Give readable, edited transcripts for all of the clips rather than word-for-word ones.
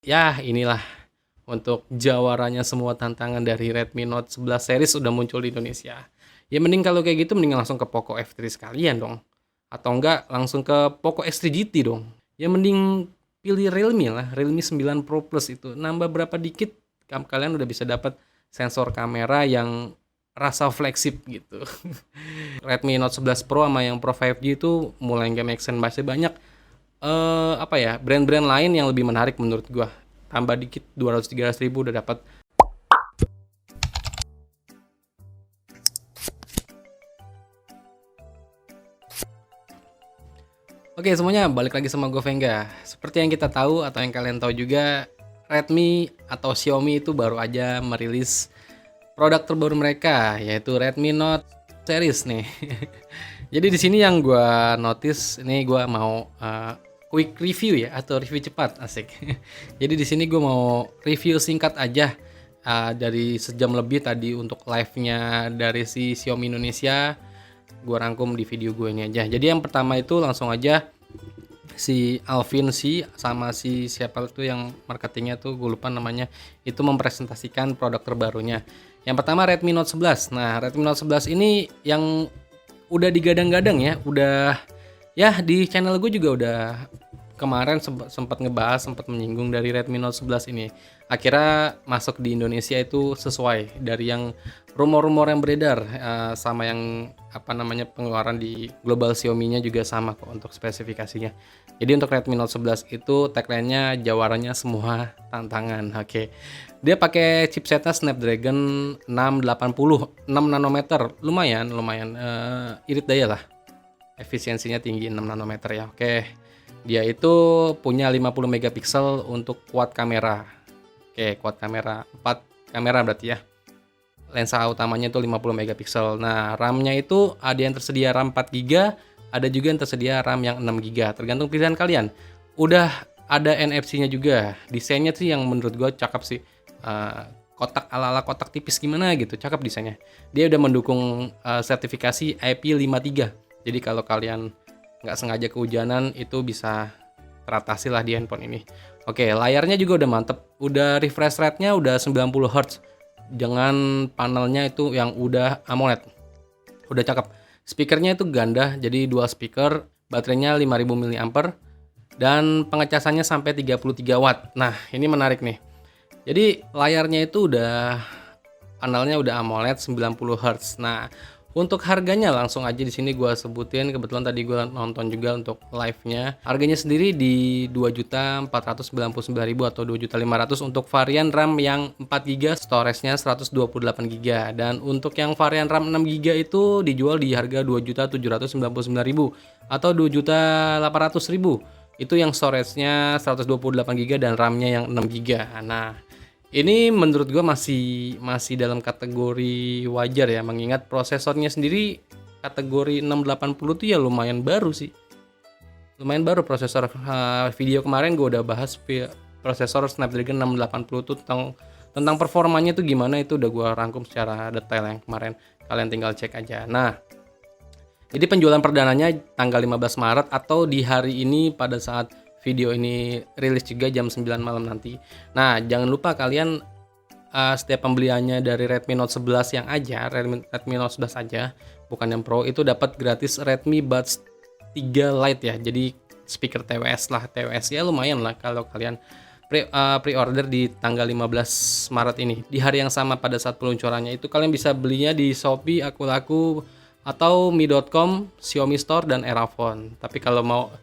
Ya, inilah untuk jawaranya semua tantangan dari Redmi Note 11 series udah muncul di Indonesia. Ya mending kalau kayak gitu mending langsung ke Poco F3 sekalian dong. Atau enggak langsung ke Poco X3 GT dong. Ya mending pilih Realme lah, Realme 9 Pro Plus itu. Nambah berapa dikit kalian udah bisa dapat sensor kamera yang rasa flagship gitu. Redmi Note 11 Pro sama yang Pro 5G itu mulai nggak make sense, masih banyak apa ya, brand-brand lain yang lebih menarik menurut gua. Tambah dikit 200-300 ribu udah dapat. Oke semuanya, balik lagi sama gue Venga. Seperti yang kita tahu atau yang kalian tahu juga, Redmi atau Xiaomi itu baru aja merilis produk terbaru mereka, yaitu Redmi Note series nih. Jadi di sini yang gue notice, ini gue mau quick review ya, atau review cepat, asik. Jadi di sini gue mau review singkat aja dari sejam lebih tadi untuk live-nya dari si Xiaomi Indonesia. Gue rangkum di video gue ini aja. Jadi yang pertama itu langsung aja si Alvin si sama si siapa tuh yang marketingnya tuh gue lupa namanya, itu mempresentasikan produk terbarunya. Yang pertama Redmi Note 11. Nah, Redmi Note 11 ini yang udah digadang-gadang ya, udah ya di channel gue juga udah kemarin sempat ngebahas, sempat menyinggung dari Redmi Note 11 ini. Akhirnya masuk di Indonesia itu sesuai dari yang rumor-rumor yang beredar, sama yang apa namanya pengeluaran di global Xiaomi-nya juga sama kok untuk spesifikasinya. Jadi untuk Redmi Note 11 itu tagline-nya jawarannya semua tantangan. Oke. Dia pakai chipsetnya Snapdragon 680 6 nanometer. Lumayan irit daya lah. Efisiensinya tinggi 6 nanometer ya. Oke. Dia itu punya 50 megapiksel untuk quad kamera. Oke, quad kamera 4 kamera berarti ya. Lensa utamanya itu 50 megapiksel. Nah, RAM-nya itu ada yang tersedia RAM 4 GB, ada juga yang tersedia RAM yang 6 GB. Tergantung pilihan kalian. Udah ada NFC-nya juga. Desainnya sih yang menurut gue cakep sih. Kotak ala-ala kotak tipis gimana gitu, cakep desainnya. Dia udah mendukung sertifikasi IP53. Jadi kalau kalian nggak sengaja kehujanan itu bisa teratasi lah di handphone ini. Oke, layarnya juga udah mantep. Udah refresh rate-nya udah 90 Hz. Dengan panelnya itu yang udah AMOLED. Udah cakep. Speakernya itu ganda, jadi dual speaker, baterainya 5000 mAh dan pengecasannya sampai 33 watt. Nah, ini menarik nih. Jadi layarnya itu udah panelnya udah AMOLED 90 Hz. Nah, untuk harganya langsung aja di sini gua sebutin, kebetulan tadi gua nonton juga untuk live-nya. Harganya sendiri di 2.499.000 atau 2.500.000 untuk varian RAM yang 4 GB, storage-nya 128 GB. Dan untuk yang varian RAM 6 GB itu dijual di harga 2.799.000 atau 2.800.000. Itu yang storage-nya 128 GB dan RAM-nya yang 6 GB. Nah, ini menurut gue masih dalam kategori wajar ya, mengingat prosesornya sendiri kategori 680 tuh ya lumayan baru sih. Lumayan baru prosesor. Video kemarin gue udah bahas prosesor Snapdragon 680 tuh tentang performanya tuh gimana, itu udah gue rangkum secara detail yang kemarin. Kalian tinggal cek aja. Nah, jadi penjualan perdananya tanggal 15 Maret atau di hari ini pada saat video ini rilis juga jam 9 malam nanti. Nah, jangan lupa kalian setiap pembeliannya dari Redmi Note 11 yang aja, Redmi Note 11 aja, bukan yang Pro, itu dapat gratis Redmi Buds 3 Lite ya. Jadi speaker TWS lah, TWS ya lumayan lah kalau kalian pre-order di tanggal 15 Maret ini. Di hari yang sama pada saat peluncurannya itu kalian bisa belinya di Shopee, Akulaku, atau mi.com, Xiaomi Store, dan Erafone. Tapi kalau mau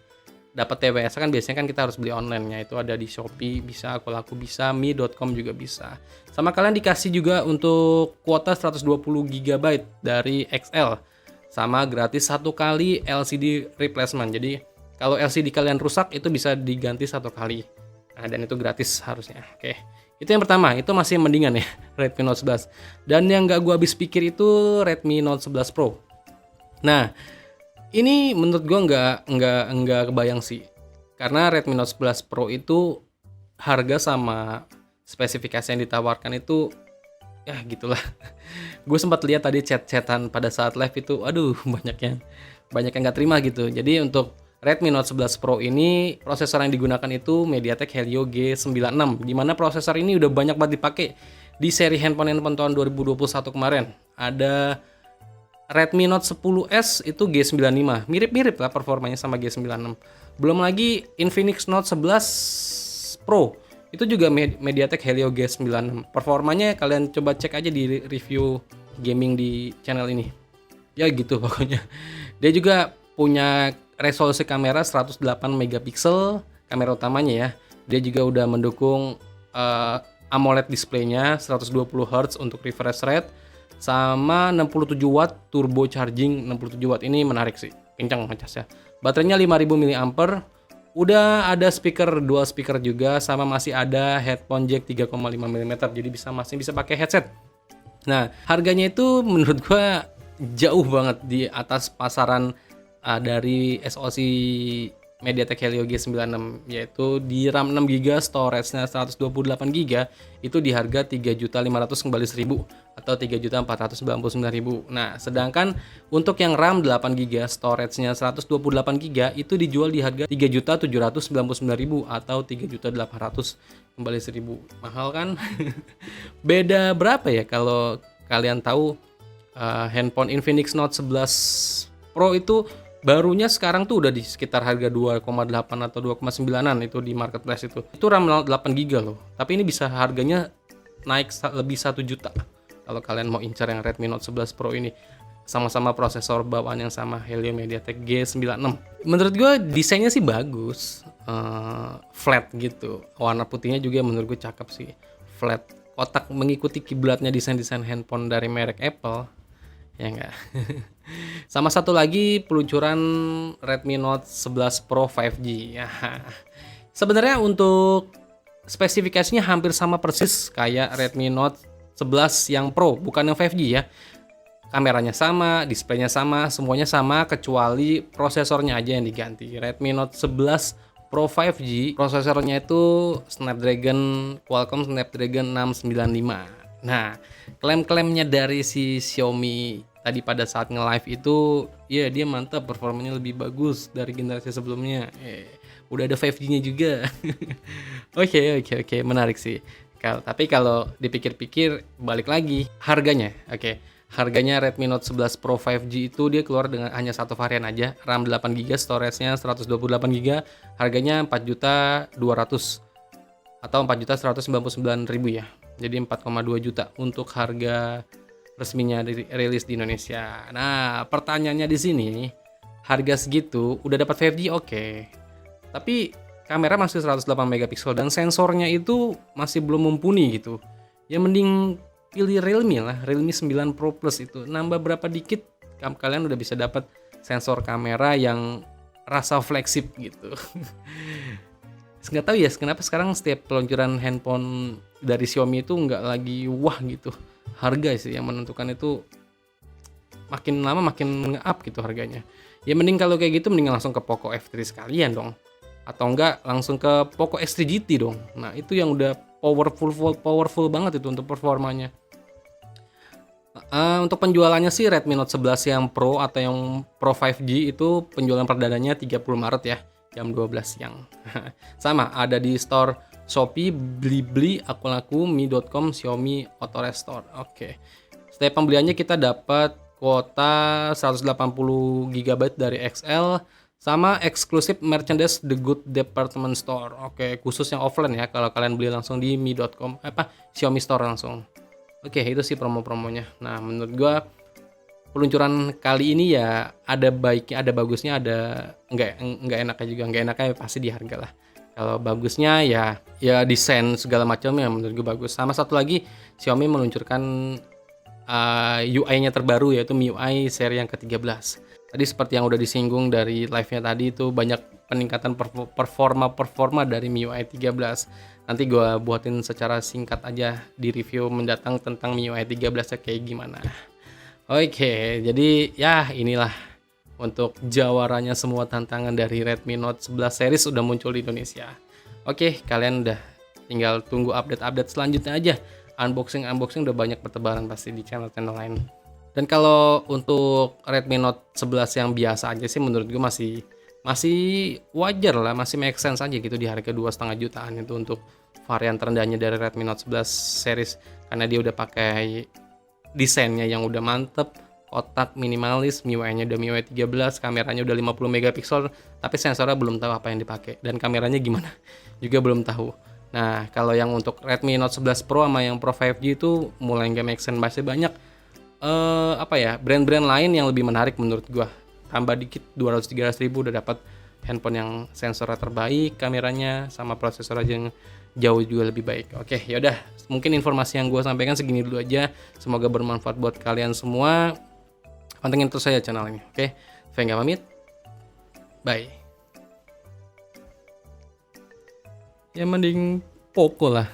dapat TWS kan biasanya kan kita harus beli online-nya, itu ada di Shopee bisa, Akulaku bisa, mi.com juga bisa. Sama kalian dikasih juga untuk kuota 120 GB dari XL, sama gratis 1 kali LCD replacement. Jadi kalau LCD kalian rusak itu bisa diganti 1 kali. Nah, dan itu gratis harusnya. Oke. Itu yang pertama, itu masih mendingan ya Redmi Note 11. Dan yang gak gua habis pikir itu Redmi Note 11 Pro. Nah, ini menurut gue nggak kebayang sih, karena Redmi Note 11 Pro itu harga sama spesifikasi yang ditawarkan itu ya gitulah. Gue sempat lihat tadi chat-chatan pada saat live itu, aduh banyak yang nggak terima gitu. Jadi untuk Redmi Note 11 Pro ini prosesor yang digunakan itu MediaTek Helio G96, di mana prosesor ini udah banyak banget dipakai di seri handphone tahun 2021 kemarin. Ada Redmi Note 10S itu G95, mirip-mirip lah performanya sama G96. Belum lagi Infinix Note 11 Pro, itu juga MediaTek Helio G96. Performanya kalian coba cek aja di review gaming di channel ini. Ya gitu pokoknya. Dia juga punya resolusi kamera 108 megapiksel kamera utamanya ya. Dia juga udah mendukung AMOLED displaynya 120 Hz untuk refresh rate sama 67 watt turbo charging. 67 watt ini menarik sih, kencang ngecasnya. Baterainya 5000 mAh. Udah ada dual speaker juga, sama masih ada headphone jack 3,5 mm, jadi masih bisa pakai headset. Nah, harganya itu menurut gua jauh banget di atas pasaran dari SoC MediaTek Helio G96, yaitu di RAM 6GB, storage-nya 128GB, itu di harga 3.500.000 kembali 1.000 atau 3.499.000. Nah, sedangkan untuk yang RAM 8GB, storage-nya 128GB itu dijual di harga 3.799.000 atau 3.800.000 kembali 1.000. Mahal kan? Beda berapa ya kalau kalian tahu handphone Infinix Note 11 Pro itu barunya sekarang tuh udah di sekitar harga 2,8 atau 2,9an itu di marketplace itu. Itu RAM 8GB loh. Tapi ini bisa harganya naik lebih 1 juta kalau kalian mau incar yang Redmi Note 11 Pro ini. Sama-sama prosesor bawaan yang sama, Helio MediaTek G96. Menurut gue desainnya sih bagus, flat gitu. Warna putihnya juga menurut gue cakep sih, flat. Kotak mengikuti kiblatnya desain-desain handphone dari merek Apple. Ya enggak. Sama satu lagi peluncuran Redmi Note 11 Pro 5G. Ya. Sebenarnya untuk spesifikasinya hampir sama persis kayak Redmi Note 11 yang Pro, bukan yang 5G ya. Kameranya sama, displaynya sama, semuanya sama kecuali prosesornya aja yang diganti. Redmi Note 11 Pro 5G, prosesornya itu Qualcomm Snapdragon 695. Nah, klaim-klaimnya dari si Xiaomi tadi pada saat nge-live itu, ya dia mantap, performanya lebih bagus dari generasi sebelumnya. Udah ada 5G-nya juga. Oke, menarik sih. Tapi kalau dipikir-pikir, balik lagi harganya. Harganya Redmi Note 11 Pro 5G itu dia keluar dengan hanya satu varian aja, RAM 8GB, storage-nya 128GB, harganya 4.200.000 atau 4.199.000 ya. Jadi 4,2 juta untuk harga resminya rilis di Indonesia. Nah, pertanyaannya di sini, harga segitu udah dapat 5G oke. Tapi kamera masih 108 megapiksel dan sensornya itu masih belum mumpuni gitu. Ya mending pilih Realme lah, Realme 9 Pro Plus itu. Nambah berapa dikit kalian udah bisa dapat sensor kamera yang rasa flagship gitu. Nggak tahu ya kenapa sekarang setiap peluncuran handphone dari Xiaomi itu nggak lagi wah gitu. Harga sih yang menentukan itu, makin lama makin nge-up gitu harganya. Ya mending kalau kayak gitu mending langsung ke Poco F3 sekalian dong. Atau enggak langsung ke Poco X3 GT dong. Nah, itu yang udah powerful banget itu untuk performanya. Untuk penjualannya sih Redmi Note 11 yang Pro atau yang Pro 5G itu penjualan perdananya 30 Maret ya, jam 12 siang. Sama, ada di store Shopee, Blibli, akun-akun mi.com, Xiaomi Auto Restore. Oke. Setiap pembeliannya kita dapat kuota 180 GB dari XL sama eksklusif merchandise The Good Department Store. Oke, khusus yang offline ya kalau kalian beli langsung di mi.com Xiaomi Store langsung. Oke, itu sih promo-promonya. Nah, menurut gua peluncuran kali ini ya ada baiknya, ada bagusnya, ada enggak enaknya juga. Enggak enaknya pasti di harga lah. Kalau bagusnya ya desain segala macamnya menurut gua bagus. Sama satu lagi, Xiaomi meluncurkan UI-nya terbaru yaitu MIUI seri yang ke-13. Tadi seperti yang udah disinggung dari live-nya tadi itu banyak peningkatan performa dari MIUI 13. Nanti gue buatin secara singkat aja di review mendatang tentang MIUI 13 kayak gimana. Oke, jadi ya inilah untuk jawarannya semua tantangan dari Redmi Note 11 series udah muncul di Indonesia. Oke, kalian udah tinggal tunggu update-update selanjutnya aja. Unboxing udah banyak bertebaran pasti di channel-channel lain. Dan kalau untuk Redmi Note 11 yang biasa aja sih menurut gue masih masih wajar lah, masih make sense aja gitu di harga 2,5 jutaan itu untuk varian terendahnya dari Redmi Note 11 series, karena dia udah pakai desainnya yang udah mantep, kotak minimalis, MIUI-nya udah MIUI 13, kameranya udah 50 megapiksel, tapi sensornya belum tahu apa yang dipakai dan kameranya gimana juga belum tahu. Nah, kalau yang untuk Redmi Note 11 Pro sama yang Pro 5G itu mulai nggak make sense, masih banyak apa ya, brand-brand lain yang lebih menarik menurut gua. Tambah dikit 200-300 ribu udah dapat handphone yang sensornya terbaik, kameranya sama prosesor aja yang jauh juga lebih baik. Oke, yaudah, mungkin informasi yang gua sampaikan segini dulu aja. Semoga bermanfaat buat kalian semua. Pantengin terus saja channel ini. Oke, Venga pamit. Bye. Ya mending Poco lah.